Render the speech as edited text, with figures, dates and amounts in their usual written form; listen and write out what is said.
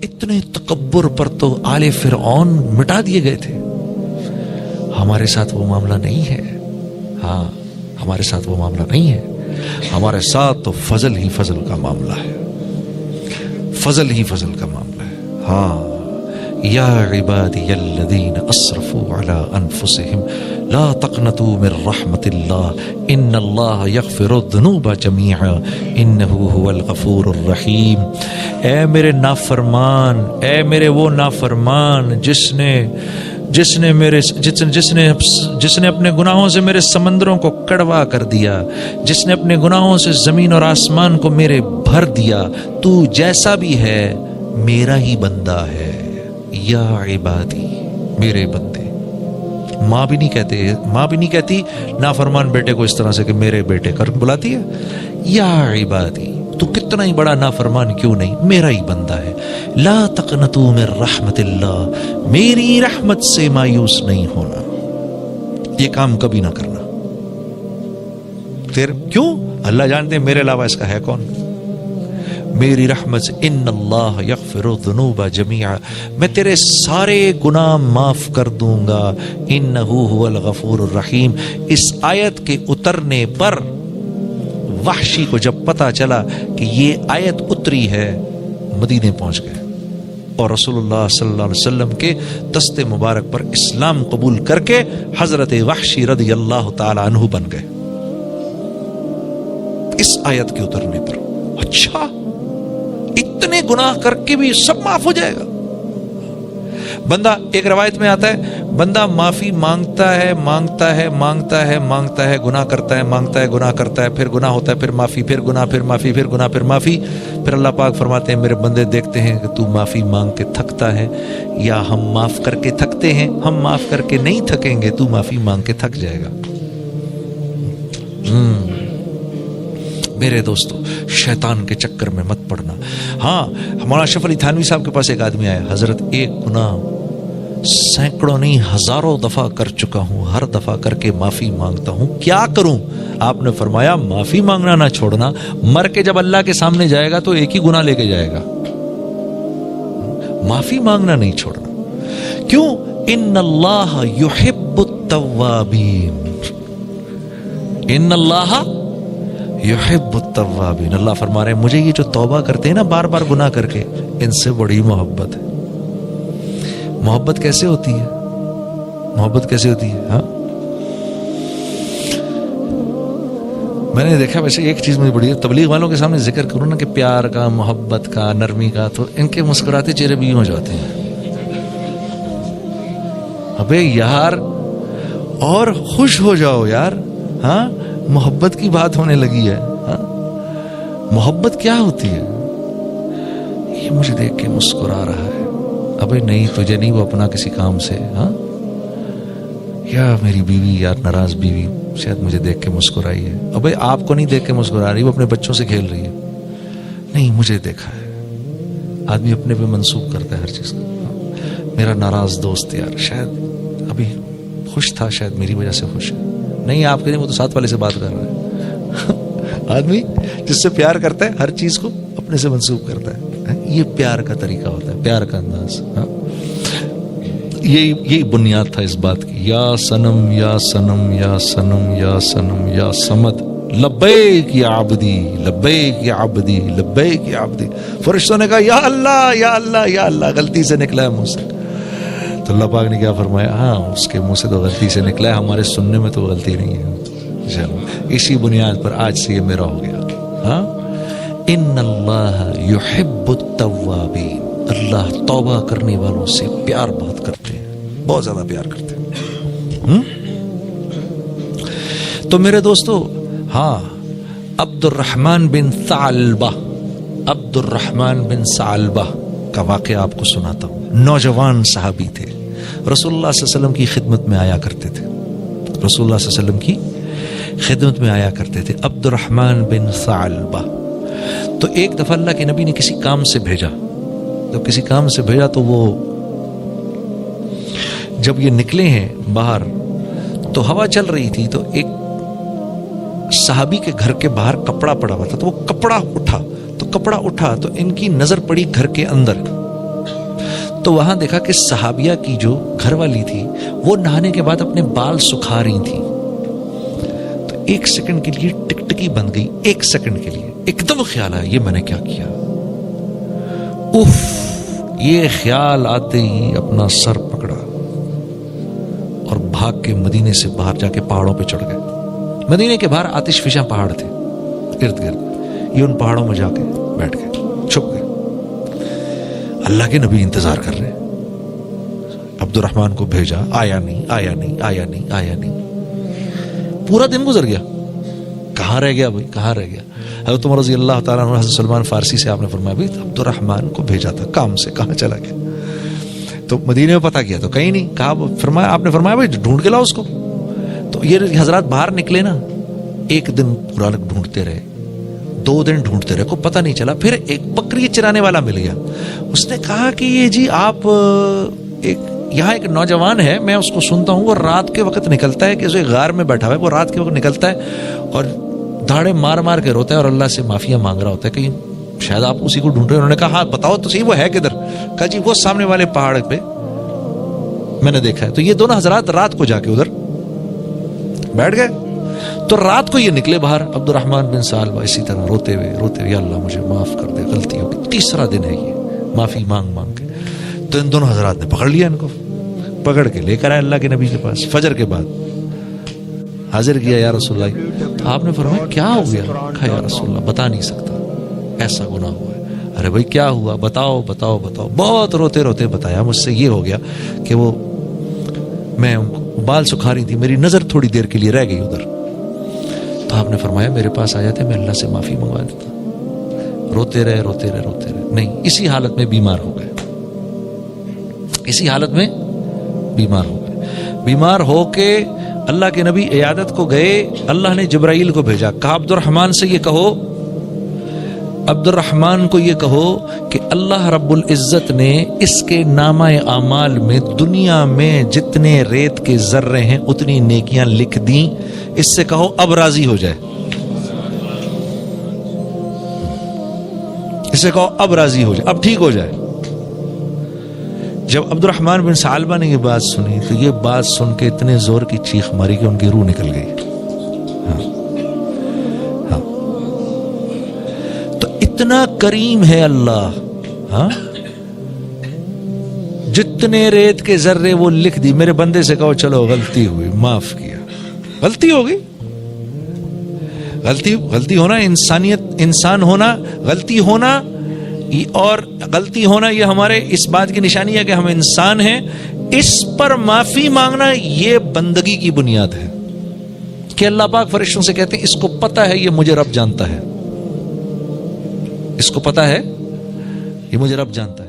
اتنے تکبر پر تو آل فرعون مٹا دیے گئے تھے. ہمارے ساتھ وہ معاملہ نہیں ہے. ہاں ہمارے ساتھ وہ معاملہ نہیں ہے. ہمارے ساتھ تو فضل ہی فضل کا معاملہ ہے. فضل ہی فضل کا معاملہ ہے. ہاں یا عبادی الذین اسرفوا علی انفسہم لا تقنطوا من رحمت اللہ ان اللہ یغفر الذنوب جمیعا انہ هو الغفور الرحیم. اے میرے نافرمان، اے میرے وہ نافرمان جس نے اپنے گناہوں سے میرے سمندروں کو کڑوا کر دیا، جس نے اپنے گناہوں سے زمین اور آسمان کو میرے بھر دیا، تو جیسا بھی ہے میرا ہی بندہ ہے. یا عبادی، میرے بندے. ماں بھی نہیں کہتی نافرمان بیٹے کو اس طرح سے کہ میرے بیٹے کر بلاتی ہے. یا عبادی، تو کتنا ہی بڑا نافرمان کیوں نہیں، میرا ہی بندہ ہے. لا تقنطوا من رحمت اللہ، میری رحمت سے مایوس نہیں ہونا. یہ کام کبھی نہ کرنا. پھر کیوں؟ اللہ جانتے ہیں میرے علاوہ اس کا ہے کون. میری رحمت سے ان اللہ یغفر الذنوب جمیعا، میں تیرے سارے گناہ معاف کر دوں گا. انہ هو الغفور الرحیم. اس آیت کے اترنے پر وحشی کو جب پتا چلا کہ یہ آیت اتری ہے، مدینے پہنچ گئے اور رسول اللہ صلی اللہ علیہ وسلم کے دست مبارک پر اسلام قبول کر کے حضرت وحشی رضی اللہ تعالی عنہ بن گئے اس آیت کے اترنے پر. اچھا اتنے گناہ کر کے بھی سب معاف ہو جائے گا. بندہ، ایک روایت میں آتا ہے، بندہ معافی مانگتا ہے، گناہ کرتا ہے، گناہ کرتا ہے، پھر گناہ ہوتا ہے، پھر معافی، پھر گناہ، پھر معافی، پھر گناہ، پھر معافی. پھر اللہ پاک فرماتے ہیں میرے بندے دیکھتے ہیں کہ تو معافی مانگ کے تھکتا ہے یا ہم معاف کر کے تھکتے ہیں. ہم معاف کر کے نہیں تھکیں گے، تو معافی مانگ کے تھک جائے گا. میرے دوستو، شیطان کے چکر میں مت پڑنا. ہاں مولانا اشرف علی تھانوی صاحب کے پاس ایک آدمی آیا، حضرت ایک گناہ سینکڑوں نہیں ہزاروں دفعہ کر چکا ہوں، ہر دفعہ کر کے معافی مانگتا ہوں، کیا کروں؟ آپ نے فرمایا معافی مانگنا نہ چھوڑنا، مر کے جب اللہ کے سامنے جائے گا تو ایک ہی گناہ لے کے جائے گا. معافی مانگنا نہیں چھوڑنا. کیوں؟ ان اللہ یحب التوابین، ان اللہ یحب التوابین. اللہ فرما رہے ہیں مجھے یہ جو توبہ کرتے ہیں نا بار بار گناہ کر کے، ان سے بڑی محبت ہے. محبت کیسے ہوتی ہے؟ محبت کیسے ہوتی ہے؟ ہاں میں نے دیکھا، ویسے ایک چیز مجھے بڑی تبلیغ والوں کے سامنے ذکر کروں نا کہ پیار کا، محبت کا، نرمی کا، تو ان کے مسکراتے چہرے بھی ہو جاتے ہیں. ابے یار اور خوش ہو جاؤ یار. ہاں محبت کی بات ہونے لگی ہے. ہاں محبت کیا ہوتی ہے؟ یہ مجھے دیکھ کے مسکرا رہا ہے. ابے نہیں، تجھے نہیں، وہ اپنا کسی کام سے. ہاں یا میری بیوی، یا ناراض بیوی شاید مجھے دیکھ کے مسکرائی ہے. ابے آپ کو نہیں دیکھ کے مسکرا رہی، وہ اپنے بچوں سے کھیل رہی ہے. نہیں مجھے دیکھا ہے. آدمی اپنے پہ منسوب کرتا ہے ہر چیز کو. میرا ناراض دوست یار شاید ابھی خوش تھا، شاید میری وجہ سے خوش ہے. نہیں آپ کے نہیں، وہ تو ساتھ والے سے بات کر رہا ہے. آدمی جس سے پیار کرتا ہے ہر چیز کو اپنے سے منسوب کرتا ہے. یہ پیار کا طریقہ ہوتا ہے، پیار کا انداز. یہی بنیاد تھا اس بات کی. یا صنم یا صنم یا صنم یا صنم یا صمد لبیک یا عبدی، لبیک یا عبدی، لبیک یا عبدی. فرشتوں نے کہا یا اللہ یا اللہ یا اللہ. غلطی سے نکلا ہے منہ سے. تو اللہ پاک نے کیا فرمایا؟ ہاں اس کے منہ سے تو غلطی سے نکلا ہے، ہمارے سننے میں تو غلطی نہیں ہے. چلو اسی بنیاد پر آج سے یہ میرا ہو گیا. ہاں ان اللہ یحب التوابین، اللہ توبہ کرنے والوں سے پیار بہت کرتے ہیں، بہت زیادہ پیار کرتے ہیں. تو میرے دوستو، ہاں عبد الرحمن بن ثعلبہ، عبد الرحمن بن ثعلبہ کا واقعہ آپ کو سناتا ہوں. نوجوان صحابی تھے، رسول اللہ صلی اللہ علیہ وسلم کی خدمت میں آیا کرتے تھے. رسول اللہ صلی اللہ علیہ وسلم کی خدمت میں آیا کرتے تھے عبد الرحمن بن ثعلبہ. تو ایک دفعہ اللہ کے نبی نے کسی کام سے بھیجا، تو وہ جب یہ نکلے ہیں باہر تو ہوا چل رہی تھی، تو ایک صحابی کے گھر کے باہر کپڑا پڑا ہوا تھا. تو وہ کپڑا اٹھا تو ان کی نظر پڑی گھر کے اندر. تو وہاں دیکھا کہ صحابیہ کی جو گھر والی تھی وہ نہانے کے بعد اپنے بال سکھا رہی تھی. تو 1 سیکنڈ کے لیے ٹکٹکی بن گئی. 1 سیکنڈ کے لیے ایک دم خیال آیا یہ میں نے کیا کیا. اف، یہ خیال آتے ہی اپنا سر پکڑا اور بھاگ کے مدینے سے باہر جا کے پہاڑوں پہ چڑھ گئے. مدینے کے باہر آتش فشاں پہاڑ تھے ارد گرد. یہ ان پہاڑوں میں جا کے بیٹھ گئے، چھپ گئے. اللہ کے نبی انتظار کر رہے. عبد الرحمن کو بھیجا، آیا نہیں آیا نہیں آیا نہیں آیا نہیں. پورا دن گزر گیا. کہاں رہ گیا بھائی، کہاں رہ گیا. حضرت عمر رضی اللہ تعالیٰ عنہ، حضرت سلمان فارسی سے آپ نے فرمایا بھائی عبد الرحمن کو بھیجا تھا کام سے، کہاں چلا گیا. تو مدینے میں پتہ کیا تو کہیں نہیں. کہا فرمایا، آپ نے فرمایا بھائی ڈھونڈ کے لاؤ اس کو. تو یہ حضرات باہر نکلے نا، 1 دن پورا ڈھونڈتے رہے، 2 دن ڈھونڈتے رہے، کو پتہ نہیں چلا. پھر ایک بکری چرانے والا مل گیا. اس نے کہا کہ یہ جی آپ یہاں ایک نوجوان ہے، میں اس کو سنتا ہوں، وہ رات کے وقت نکلتا ہے، کہ اسے غار میں بیٹھا ہوا ہے، وہ رات کے وقت نکلتا ہے اور دھاڑے مار مار کے روتا ہے اور اللہ سے معافیاں مانگ رہا ہوتا ہے. کہیں شاید آپ اسی کو ڈھونڈ رہے ہیں. انہوں نے کہا ہاں بتاؤ تو صحیح وہ ہے کدھر. کہا جی وہ سامنے والے پہاڑ پہ میں نے دیکھا ہے. تو یہ دونوں حضرات رات کو جا کے ادھر بیٹھ گئے. تو رات کو یہ نکلے باہر، عبد الرحمن بن سالبہ اسی طرح روتے ہوئے یا اللہ مجھے معاف کر دے، غلطی ہو گئی. 3 دن ہے یہ معافی مانگ مانگ کے. تو ان دونوں حضرات نے پکڑ لیا، ان کو پکڑ کے لے کر آئے اللہ کے نبی کے پاس. فجر کے بعد حاضر کیا، یا رسول اللہ. تو آپ نے فرمایا کیا ہو گیا؟ کہا یا رسول اللہ بتا نہیں سکتا، ایسا گناہ ہوا ہے. ارے بھائی کیا ہوا، بتاؤ بتاؤ بتاؤ. بہت روتے روتے بتایا، مجھ سے یہ ہو گیا کہ وہ میں بال سکھا رہی تھی، میری نظر تھوڑی دیر کے لیے رہ گئی ادھر. تو آپ نے فرمایا میرے پاس آ جاتے، میں اللہ سے معافی منگوا دیتا. روتے رہے روتے رہے روتے رہے. نہیں، اسی حالت میں بیمار ہو گئے. اسی حالت میں بیمار ہو گئے. بیمار ہو کے اللہ کے نبی عیادت کو گئے. اللہ نے جبرائیل کو بھیجا. کہا عبد الرحمن سے یہ کہو، عبد الرحمن کو یہ کہو کہ اللہ رب العزت نے اس کے نامہ اعمال میں دنیا میں جتنے ریت کے ذرے ہیں اتنی نیکیاں لکھ دیں. اس سے کہو اب راضی ہو جائے. اس سے کہو اب راضی ہو جائے، اب ٹھیک ہو جائے. جب عبد الرحمن بن ثعلبہ نے یہ بات سنی تو یہ بات سن کے اتنے زور کی چیخ ماری کہ ان کی روح نکل گئی. ہاں تو اتنا کریم ہے اللہ. ہاں جتنے ریت کے ذرے وہ لکھ دی. میرے بندے سے کہو چلو غلطی ہوئی، معاف کیا. غلطی ہو گئی. غلطی ہونا انسانیت، انسان ہونا، غلطی ہونا اور غلطی ہونا یہ ہمارے اس بات کی نشانی ہے کہ ہم انسان ہیں. اس پر معافی مانگنا یہ بندگی کی بنیاد ہے کہ اللہ پاک فرشتوں سے کہتے ہیں اس کو پتہ ہے یہ مجھے رب جانتا ہے، اس کو پتہ ہے یہ مجھے رب جانتا ہے.